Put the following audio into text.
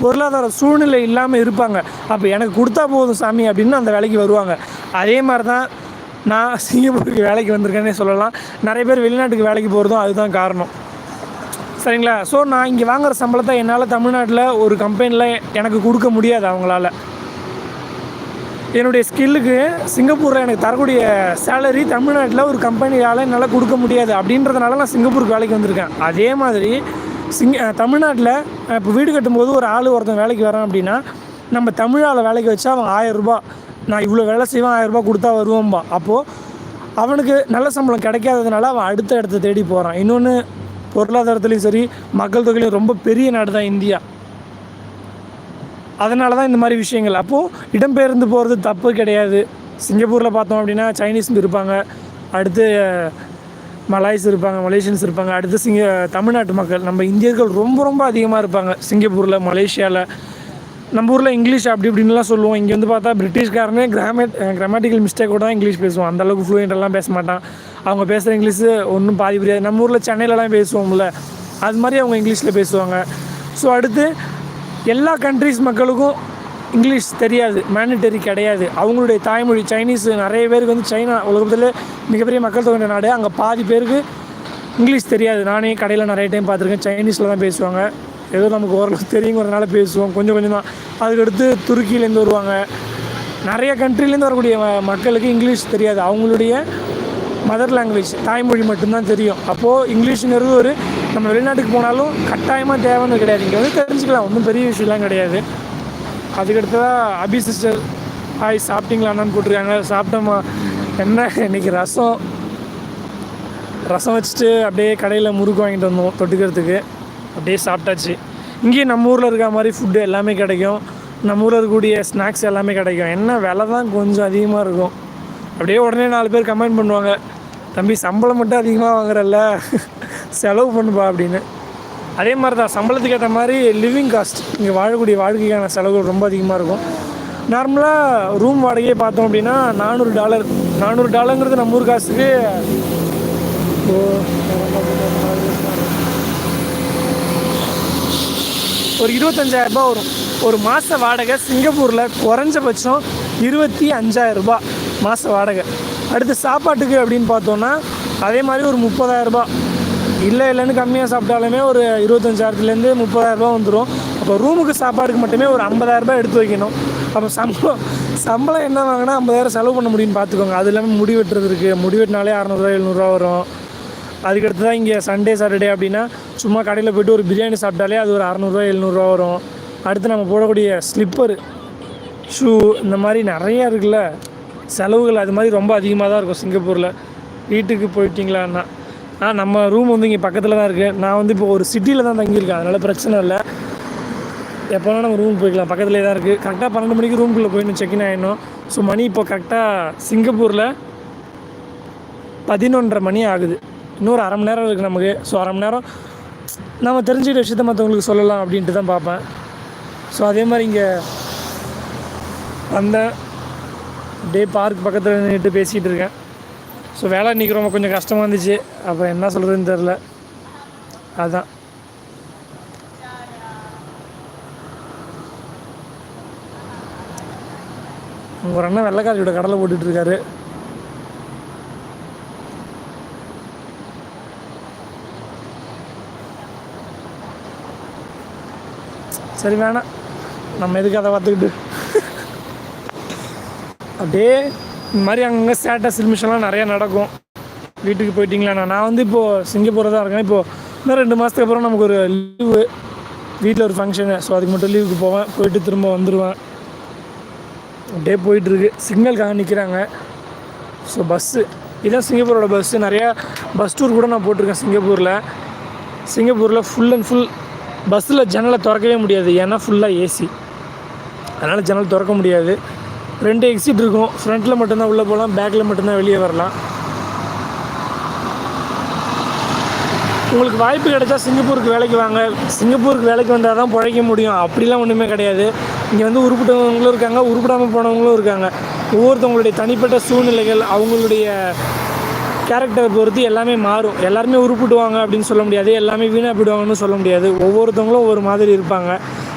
பொருளாதார சூழ்நிலை இல்லாமல் இருப்பாங்க. அப்போ எனக்கு கொடுத்தா போதும் சாமி அப்படின்னு அந்த வேலைக்கு வருவாங்க. அதே மாதிரி தான் நான் சிங்கப்பூருக்கு வேலைக்கு வந்திருக்கேன்னே சொல்லலாம். நிறைய பேர் வெளிநாட்டுக்கு வேலைக்கு போகிறதும் அதுதான் காரணம். சரிங்களா? ஸோ நான் இங்கே வாங்குகிற சம்பளத்தை என்னால் தமிழ்நாட்டில் ஒரு கம்பெனியில் எனக்கு கொடுக்க முடியாது. அவங்களால என்னுடைய ஸ்கில்லுக்கு சிங்கப்பூரில் எனக்கு தரக்கூடிய சேலரி தமிழ்நாட்டில் ஒரு கம்பெனியால் என்னால் கொடுக்க முடியாது. அப்படின்றதுனால நான் சிங்கப்பூருக்கு வேலைக்கு வந்திருக்கேன். அதே மாதிரி தமிழ்நாட்டில் இப்போ வீடு கட்டும்போது ஒரு ஒருத்தன் வேலைக்கு வரான் அப்படின்னா, நம்ம தமிழால் வேலைக்கு வச்சா அவன் 1000 ரூபா, நான் இவ்வளோ வேலை செய்வேன் 1000 ரூபா கொடுத்தா வருவோம்பா. அப்போது அவனுக்கு நல்ல சம்பளம் கிடைக்காததுனால அவன் அடுத்த இடத்த தேடி போகிறான். இன்னொன்று, பொருளாதாரத்துலேயும் சரி மக்கள் தொகையிலையும் ரொம்ப பெரிய நாடு தான் இந்தியா. அதனால தான் இந்த மாதிரி விஷயங்கள். அப்போது இடம்பெயர்ந்து போகிறது தப்பு கிடையாது. சிங்கப்பூரில் பார்த்தோம் அப்படின்னா சைனீஸ் இருப்பாங்க, அடுத்து மலாய்ஸ் இருப்பாங்க, மலேசியன்ஸ் இருப்பாங்க, அடுத்து தமிழ்நாட்டு மக்கள், நம்ம இந்தியர்கள் ரொம்ப ரொம்ப அதிகமாக இருப்பாங்க சிங்கப்பூரில், மலேசியாவில். நம்ம ஊரில் இங்கிலீஷ் அப்படி இப்படின்லாம் சொல்லுவோம். இங்கே வந்து பார்த்தா பிரிட்டிஷ்காரனே கிராமட்டிக்கல் மிஸ்டேக்கோட தான் இங்கிலீஷ் பேசுவோம். அந்தளவுக்கு ஃப்ளூயண்ட்டெல்லாம் பேச மாட்டான். அவங்க பேசுகிற இங்கிலீஷு ஒன்றும் பாதி புரியாது. நம்ம ஊரில் சென்னையிலலாம் பேசுவோம்ல, அது மாதிரி அவங்க இங்கிலீஷில் பேசுவாங்க. ஸோ அடுத்து எல்லா கண்ட்ரிஸ் மக்களுக்கும் இங்கிலீஷ் தெரியாது, மேண்டட்டரி கிடையாது. அவங்களுடைய தாய்மொழி சைனீஸ். நிறைய பேருக்கு வந்து சைனா உலகத்தில் மிகப்பெரிய மக்கள் தொகை நாடு. அங்கே பாதி பேருக்கு இங்கிலீஷ் தெரியாது. நானே கடையில் நிறைய டைம் பார்த்துருக்கேன், சைனீஸில் தான் பேசுவாங்க. ஏதோ நமக்கு ஓரளவுக்கு தெரியுங்கிறதுனால பேசுவோம், கொஞ்சம் கொஞ்சம் தான். அதுக்கடுத்து துருக்கியிலேருந்து வருவாங்க. நிறைய கண்ட்ரிலேருந்து வரக்கூடிய மக்களுக்கு இங்கிலீஷ் தெரியாது. அவங்களுடைய மதர் லாங்குவேஜ் தாய்மொழி மட்டும்தான் தெரியும். அப்போது இங்கிலீஷுங்கிறது ஒரு நம்ம வெளிநாட்டுக்கு போனாலும் கட்டாயமாக தேவைன்னு கிடையாது. இங்கே வந்து தெரிஞ்சுக்கலாம், ஒன்றும் பெரிய விஷயம்லாம் கிடையாது. அதுக்கடுத்ததாக அபி சிஸ்டர் ஹாய் சாப்பிட்டீங்களான்னு போட்டிருக்காங்க. சாப்பிட்டோமா? என்ன இன்றைக்கி ரசம் வச்சுட்டு அப்படியே கடையில் முறுக்கு வாங்கிட்டு வந்தோம் தொட்டுக்கிறதுக்கு. அப்படியே சாப்பிட்டாச்சு. இங்கேயும் நம்ம ஊரில் இருக்கிற மாதிரி ஃபுட்டு எல்லாமே கிடைக்கும். நம்ம ஊரில் இருக்கக்கூடிய ஸ்நாக்ஸ் எல்லாமே கிடைக்கும். என்ன விலை தான் கொஞ்சம் அதிகமாக இருக்கும். அப்படியே உடனே 4 பேர் கமெண்ட் பண்ணுவாங்க, தம்பி சம்பளம் மட்டும் அதிகமாக வாங்குறல்ல, செலவு பண்ணுப்பா அப்படின்னு. அதே மாதிரி தான் சம்பளத்துக்கு ஏற்ற மாதிரி லிவிங் காஸ்ட், இங்கே வாழக்கூடிய வாழ்க்கைக்கான செலவுகள் ரொம்ப அதிகமாக இருக்கும். நார்மலாக ரூம் வாடகையே பார்த்தோம் அப்படின்னா $400 நம்ம ஊர் காசுக்கு ஒரு 25,000 வரும். ஒரு மாத வாடகை சிங்கப்பூரில் குறைஞ்சபட்சம் 25,000 மாத வாடகை. அடுத்து சாப்பாட்டுக்கு அப்படின்னு பார்த்தோன்னா அதே மாதிரி ஒரு 30,000. இல்லைன்னு கம்மியாக சாப்பிட்டாலுமே ஒரு 25,000 30,000 வந்துடும். அப்போ ரூமுக்கு சாப்பாடுக்கு மட்டுமே ஒரு 50,000 எடுத்து வைக்கணும். அப்போ சம்பளம் என்ன வாங்கினா 50,000 செலவு பண்ண முடியும்னு பார்த்துக்கோங்க. அது இல்லாமல் முடி வெட்டுறது இருக்குது. முடி வெட்டினாலே 600 700 வரும். அதுக்கடுத்து தான் இங்கே சண்டே சாட்டர்டே அப்படின்னா சும்மா கடையில் போய்ட்டு ஒரு பிரியாணி சாப்பிட்டாலே அது ஒரு 600 700 வரும். அடுத்து நம்ம போடக்கூடிய ஸ்லிப்பரு, ஷூ, இந்த மாதிரி நிறையா இருக்குல்ல செலவுகள். அது மாதிரி ரொம்ப அதிகமாக தான் இருக்கும் சிங்கப்பூரில். வீட்டுக்கு போயிட்டீங்களான்னா நம்ம ரூம் வந்து இங்கே பக்கத்தில் தான் இருக்குது. நான் வந்து இப்போ ஒரு சிட்டியில் தான் தங்கியிருக்கேன், அதனால் பிரச்சனை இல்லை. எப்போனா நம்ம ரூம் போய்க்கலாம், பக்கத்துலேயே தான் இருக்குது. கரெக்டாக 12 மணிக்கு ரூம்குள்ளே போயிடணும், செக்இன் ஆகிடணும். ஸோ மணி இப்போ கரெக்டாக சிங்கப்பூரில் 11:30 மணி ஆகுது. இன்னொரு அரை மணி நேரம் இருக்குது நமக்கு. ஸோ அரை மணி நேரம் நம்ம தெரிஞ்சுக்கிட்ட விஷயத்த மற்றவங்களுக்கு சொல்லலாம் அப்படின்ட்டு தான் பார்ப்பேன். ஸோ அதே மாதிரி இங்கே வந்தேன், அப்படியே பார்க் பக்கத்தில் நின்றுட்டு பேசிகிட்டு இருக்கேன். ஸோ வேலை இன்றைக்கி ரொம்ப கொஞ்சம் கஷ்டமாக இருந்துச்சு. அப்புறம் என்ன சொல்கிறதுன்னு தெரில. அதுதான் உங்கள் அண்ணன் வெள்ளைக்காரியோட கடலை போட்டுட்ருக்காரு. சரி வேணாம், நம்ம எதுக்கு அதை பார்த்துக்கிட்டு. அப்படியே இந்த மாதிரி அங்கங்கே ஸ்டேட்டஸ் மிஷன்லாம் நிறையா நடக்கும். வீட்டுக்கு போயிட்டீங்களா? நான் வந்து இப்போது சிங்கப்பூரில் தான் இருக்கேன். இப்போது இன்னும் 2 மாதத்துக்கு அப்புறம் நமக்கு ஒரு லீவு, வீட்டில் ஒரு ஃபங்க்ஷனு. ஸோ அதுக்கு மட்டும் லீவுக்கு போவேன், போயிட்டு திரும்ப வந்துடுவேன். அப்படியே போயிட்டுருக்கு. சிக்னலுக்காக நிற்கிறாங்க. ஸோ பஸ்ஸு இதுதான் சிங்கப்பூரோட பஸ்ஸு. நிறையா பஸ் டூர் கூட நான் போட்டிருக்கேன் சிங்கப்பூரில் ஃபுல் அண்ட் ஃபுல் பஸ்ஸில் ஜன்னலை திறக்கவே முடியாது, ஏன்னா ஃபுல்லாக ஏசி. அதனால் ஜன்னல் திறக்க முடியாது. 2 எக்ஸிட் இருக்கும். ஃப்ரண்ட்டில் மட்டும்தான் உள்ளே போகலாம், பேக்கில் மட்டும்தான் வெளியே வரலாம். உங்களுக்கு வாய்ப்பு கிடைச்சா சிங்கப்பூருக்கு வேலைக்கு வாங்க. சிங்கப்பூருக்கு வேலைக்கு வந்தால் தான் பிழைக்க முடியும் அப்படிலாம் ஒன்றுமே கிடையாது. இங்கே வந்து உருப்பிட்டவங்களும் இருக்காங்க, உருப்பிடாமல் போனவங்களும் இருக்காங்க. ஒவ்வொருத்தவங்களுடைய தனிப்பட்ட சூழ்நிலைகள், அவங்களுடைய கேரக்டரை பொறுத்து எல்லாமே மாறும். எல்லாருமே உருப்பிடுவாங்க அப்படின்னு சொல்ல முடியாது, எல்லாமே வீணாக போயிடுவாங்கன்னு சொல்ல முடியாது. ஒவ்வொருத்தவங்களும் ஒவ்வொரு மாதிரி இருப்பாங்க.